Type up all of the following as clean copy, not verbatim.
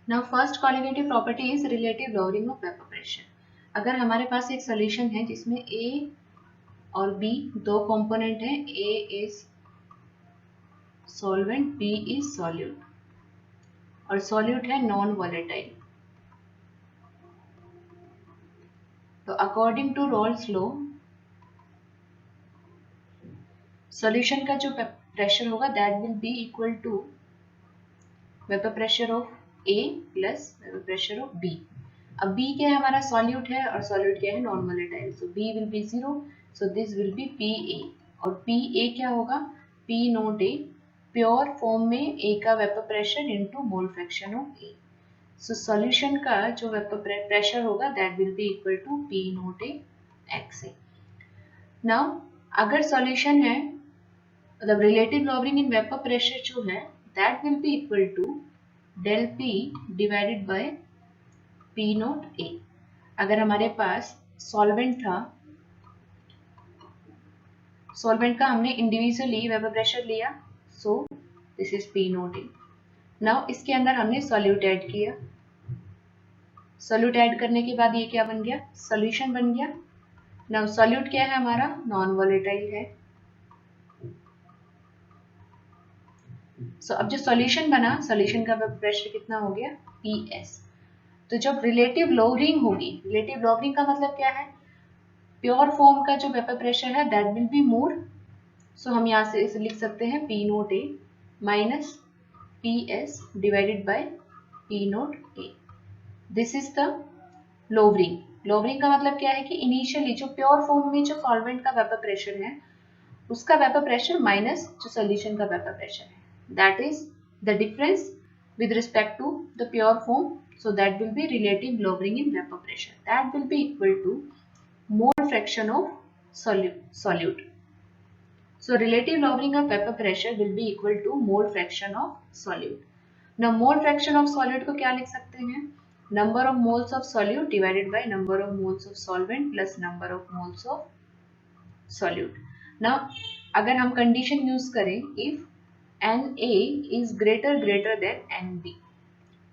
Now first colligative property is relative lowering of vapour pressure. अगर हमारे पास एक solution है जिसमें ए और बी दो कंपोनेंट हैं, A is solvent, B is solute, और सॉल्यूट है नॉन वॉलेटाइल, तो according to Raoult's law solution का जो प्रेशर होगा that will be equal to vapour pressure of A plus vapour pressure of B. अब B क्या है, हमारा सॉल्यूट है, और सॉल्यूट क्या है, non volatile, so B will be 0, so this will be P A, और पी ए क्या होगा, पी नोट ए, प्योर फॉर्म में ए का vapour pressure into mole fraction of A. So solution का जो वेपर प्रेशर होगा that will be equal to P naught A x A. Now अगर solution है, मतलब relative lowering in vapour pressure जो है that will be equal to del P divided by P naught A. अगर हमारे पास solvent था, solvent का हमने इंडिविजुअली वेपर प्रेशर लिया, सो this is P naught A. Now इसके अंदर हमने सॉल्यूट ऐड किया, सॉल्यूट ऐड करने के बाद ये क्या बन गया, सॉल्यूशन बन गया। नाउ सॉल्यूट क्या है हमारा, नॉन वॉलेटाइल है। अब जो सॉल्यूशन बना, सॉल्यूशन का वेपर प्रेशर कितना हो गया, पी एस। तो जब रिलेटिव लॉवरिंग होगी, रिलेटिव लॉवरिंग का मतलब क्या है, प्योर फॉर्म का जो वेपर प्रेशर है दैट विल बी मोर, सो हम यहाँ से इसे लिख सकते हैं P naught A minus P S divided by P naught A. This is the lowering. Lowering का मतलब क्या है कि इनिशियली जो प्योर फॉर्म में जो सॉल्वेंट का वेपर प्रेशर है उसका वेपर प्रेशर माइनस जो सॉल्यूशन का वेपर प्रेशर है, that is the difference with respect to the pure form, so that will be relative lowering in vapor pressure, that will be equal to mole fraction of solute. So relative lowering of vapor pressure will be equal to mole fraction of solute. Now mole fraction of solute को क्या लिख सकते हैं, number of moles of solute divided by number of moles of solvent plus number of moles of solute. Now अगर हम condition use करें, if Na is greater than Nb,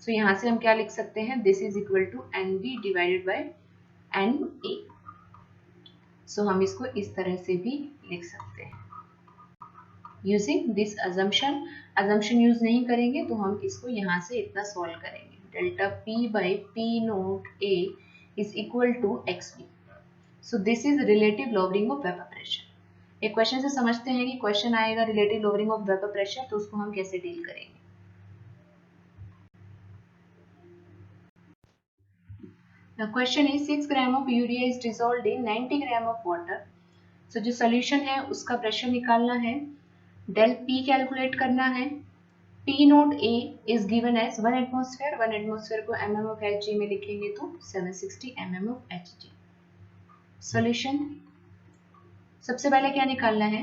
so यहाँ से हम क्या लिख सकते हैं, this is equal to Nb divided by Na, so हम इसको इस तरह से भी लिख सकते हैं using this assumption। assumption use नहीं करेंगे तो हम इसको यहाँ से इतना सॉल्व करेंगे, delta P by P note A is equal to XB, so this is relative lowering of vapor pressure। एक क्वेश्चन से समझते हैं कि क्वेश्चन आएगा relative lowering of vapour pressure, तो उसको हम कैसे डील करेंगे। The question is 6 gram of urea is dissolved in 90 gram of water। So जो solution है उसका प्रेशर निकालना है, del P कैलकुलेट करना है, P note A is given as 1 atmosphere, 1 atmosphere को mm of Hg में लिखेंगे तो 760 mm of Hg। solution सबसे पहले क्या निकालना है,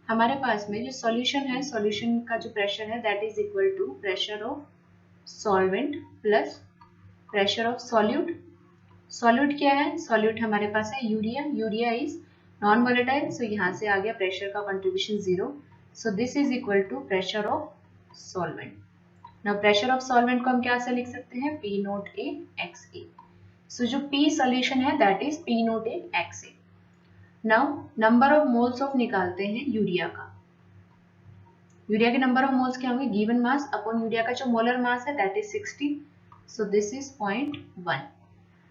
हमारे पास में जो सॉल्यूशन है, सॉल्यूशन का जो प्रेशर है that is equal to pressure of solvent plus pressure of solute. Solute क्या है, सॉल्यूट हमारे पास है urea, urea is non volatile, so यहाँ से आ गया प्रेशर का contribution 0, so this is equal to pressure of solvent. Now pressure of solvent को हम क्या से लिख सकते हैं, P naught A x A. So जो पी सॉल्यूशन है that is P naught A x A. Now number of moles of निकालते हैं यूरिया का, यूरिया के नंबर ऑफ मोल्स क्या होंगे, गिवन मास अपॉन यूरिया का जो मोलर मास है that is 60, so this is 0.1।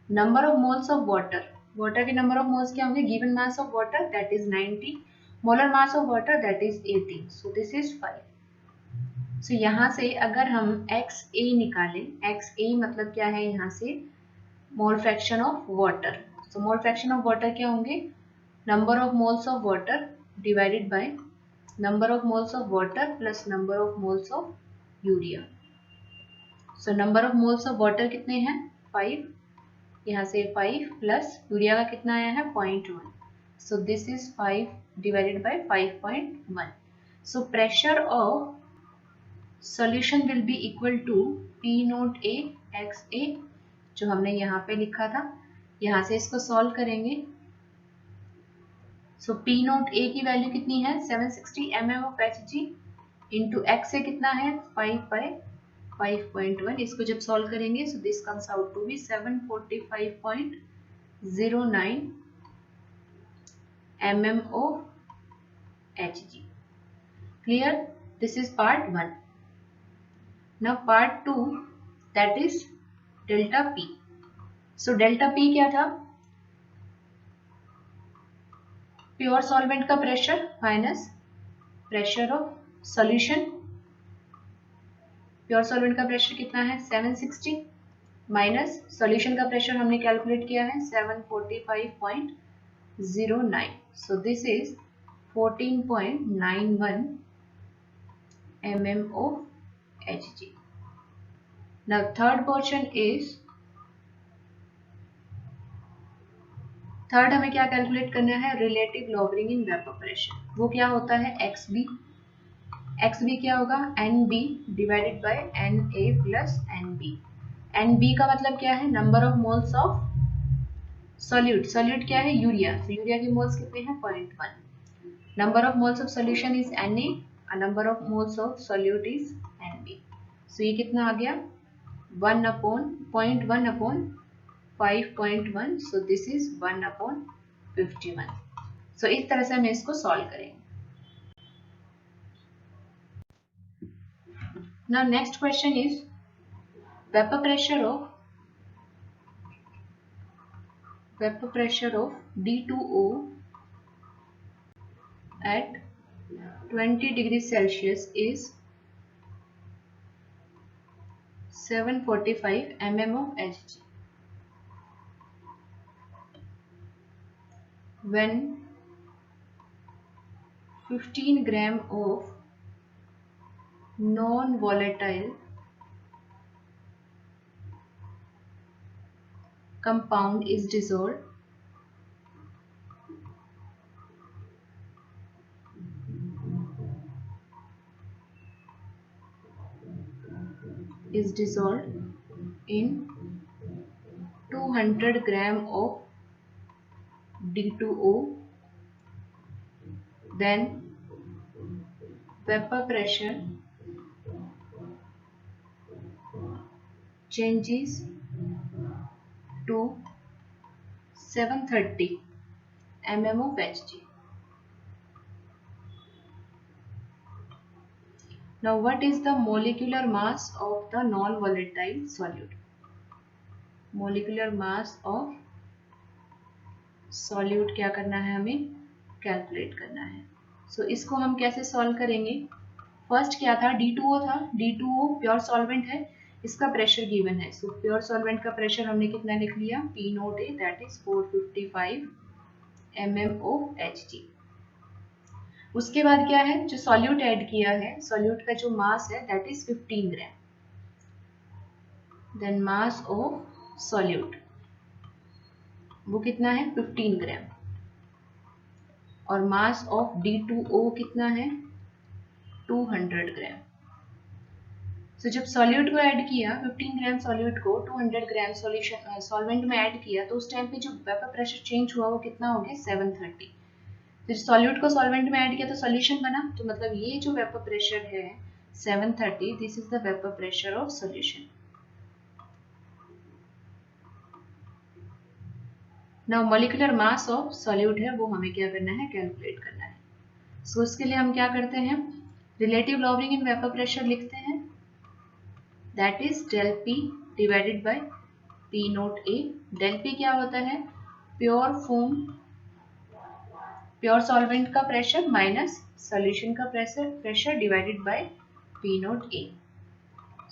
Number of moles of water, water के नंबर ऑफ मोल्स क्या होंगे, given mass of water that is 90, molar mass of water that is 18, so this is 5। सो यहाँ से अगर हम XA निकालें, XA मतलब क्या है, यहाँ से मोल fraction of water, so mole fraction of water क्या होंगे, number of moles of water divided by number of moles of water plus number of moles of urea। so number of moles of water कितने हैं, 5, यहाँ से 5 plus urea का कितना आया है 0.1, so this is 5 divided by 5.1। so pressure of solution will be equal to P note A x A, जो हमने यहाँ पे लिखा था, यहाँ से इसको सॉल्व करेंगे। सो P नोट A की वैल्यू कितनी है 760 mm of Hg, into x से कितना है 5 by 5.1, इसको जब सॉल्व करेंगे so this comes out to be 745.09 mm of Hg. Clear? This is part 1. Now part 2, that is delta P. So delta P क्या था? प्योर सॉल्वेंट का pressure minus pressure of solution. Pure solvent का pressure कितना है 760 minus solution का pressure हमने calculate किया है 745.09. सो this is 14.91 mm of Hg. Now third portion is, third हमें क्या कैलकुलेट करना है, relative lowering in vapour pressure. वो क्या होता है XB. XB क्या होगा NB divided by NA plus NB. NB का मतलब क्या है, number of moles of solute. Solute क्या है यूरिया, तो यूरिया के मोल्स कितने हैं 0.1. Number of moles of solution is Na, number of moles of solute is NB. सो ये कितना आ गया 1/0.1 अपॉन 5.1. So this is 1/51. सो इस तरह से हम इसको सॉल्व करेंगे. Now next question is vapor pressure of D2O at 20 degrees Celsius is 745 mm of Hg. When 15 gram of non-volatile compound is dissolved in 200 gram of D2O, then vapor pressure changes to 730 mm of Hg. Now what is the molecular mass of the non-volatile solute? Molecular mass of solute क्या करना है, हमें calculate करना है. सो इसको हम कैसे solve करेंगे, फर्स्ट क्या था D2O था. D2O प्योर सॉल्वेंट है, इसका प्रेशर गिवन है. सो प्योर सॉल्वेंट का प्रेशर हमने कितना लिख लिया P0A, that is 455 mm of Hg. उसके बाद क्या है, जो सॉल्यूट ऐड किया है, सॉल्यूट का जो मास है that is 15 gram. Then mass of solute वो कितना है 15 ग्राम, और मास ऑफ D2O कितना है 200 ग्राम. सो जब सॉल्यूट को ऐड किया 15 ग्राम सॉल्यूट को 200 ग्राम सॉल्यूशन सॉल्वेंट में ऐड किया, तो उस टाइम पे जो वेपर प्रेशर चेंज हुआ वो कितना हो गया 730. फिर सॉल्यूट को सॉल्वेंट में ऐड किया तो सॉल्यूशन बना, तो मतलब ये जो वेपर प्रेशर है 730, this is the vapour pressure of solution. Now molecular mass of solute है, वो हमें क्या करना है कैलकुलेट करना है. सो इसके लिए हम क्या करते हैं, relative lowering in vapour pressure लिखते हैं, that is del P divided by P0A. Del P क्या होता है, प्योर सॉल्वेंट का प्रेशर माइनस सॉल्यूशन का pressure divided by P0A.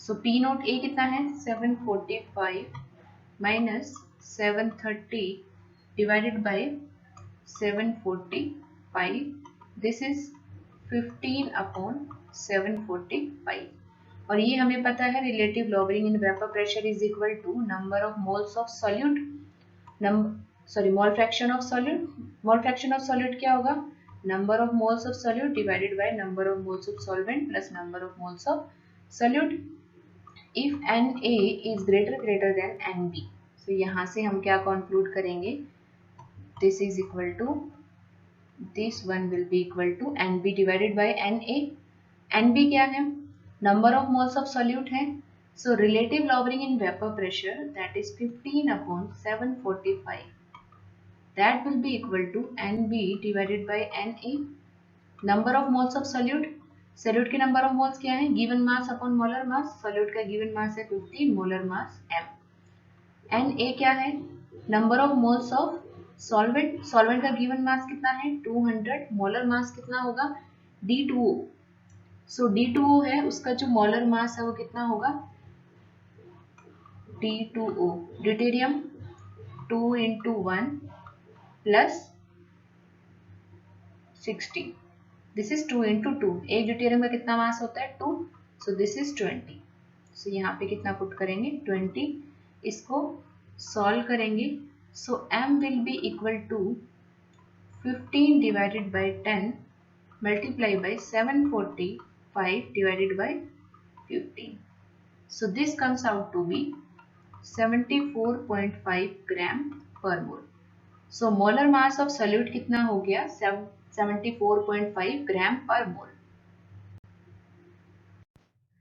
So P0A कितना है 745 minus 730 divided by 745, this is 15/745. और ये हमें पता है relative lowering in vapour pressure is equal to number of moles of solute, mole fraction of solute. Mole fraction of solute क्या होगा, number of moles of solute divided by number of moles of solvent plus number of moles of solute. If Na is greater than Nb, तो यहाँ से हम क्या conclude करेंगे, this is equal to, this one will be equal to Nb divided by Na. Nb क्या है, number of moles of solute है, So relative lowering in vapor pressure, that is 15 upon 745. That will be equal to NB divided by Na. Number of moles of solute. Solute के number of moles क्या है? Given mass upon molar mass. Solute का given mass है 50, molar mass M. Na क्या है? Number of moles of solvent. Solvent का given mass कितना है? 200. Molar mass कितना होगा? D2O. So D2O है, उसका जो molar mass है वो कितना होगा? D2O. Deuterium 2 into 1 plus 60. This is 2 into 2. एक ड्यूटेरियम का कितना मास होता है? 2. So this is 20. So यहाँ पे कितना पुट करेंगे? 20. इसको सॉल्व करेंगे. So M will be equal to 15 divided by 10 multiply by 745 divided by 15. So this comes out to be 74.5 gram per mole. So molar mass of solute कितना हो गया? 74.5 ग्राम पर मोल.